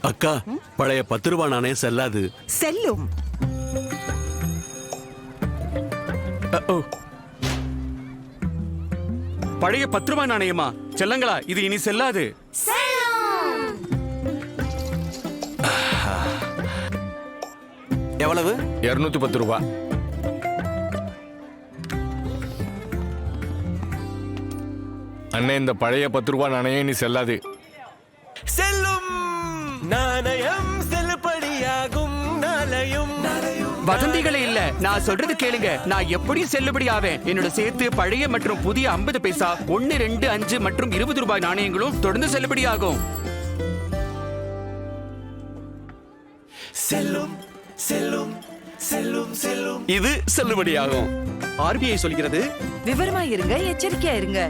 அக்கா, பழைய 10 ரூபாய் நாணயம் செல்லாது. செல்லும். பழைய 10 ரூபாய் நாணயமா? செல்லங்களா, இது இனி செல்லாது. எவ்வளவு? 210 ரூபாய். அண்ணே, இந்த பழைய 10 ரூபாய் நாணயம் இனி செல்லாது. செல்லும் நாணயம் செல்லுபடியாகும். நாளையும் வதந்திகளே இல்ல, நான் சொல்றது கேளுங்க. நான் எப்படியும் செல்லுபடி ஆவேன். என்னோட சேர்த்து பழைய மற்றும் புதிய 50 பைசா, 1, 2, 5 மற்றும் 20 ரூபாய் நாணயங்களும் தொடர்ந்து செல்லுபடி ஆகும். செல்லும் செல்லும் செல்லும் செல்லும். இது செல்லுபடியாகும். ஆர்பிஐ சொல்கிறது, விவரமா இருங்க, எச்சரிக்கையா இருங்க.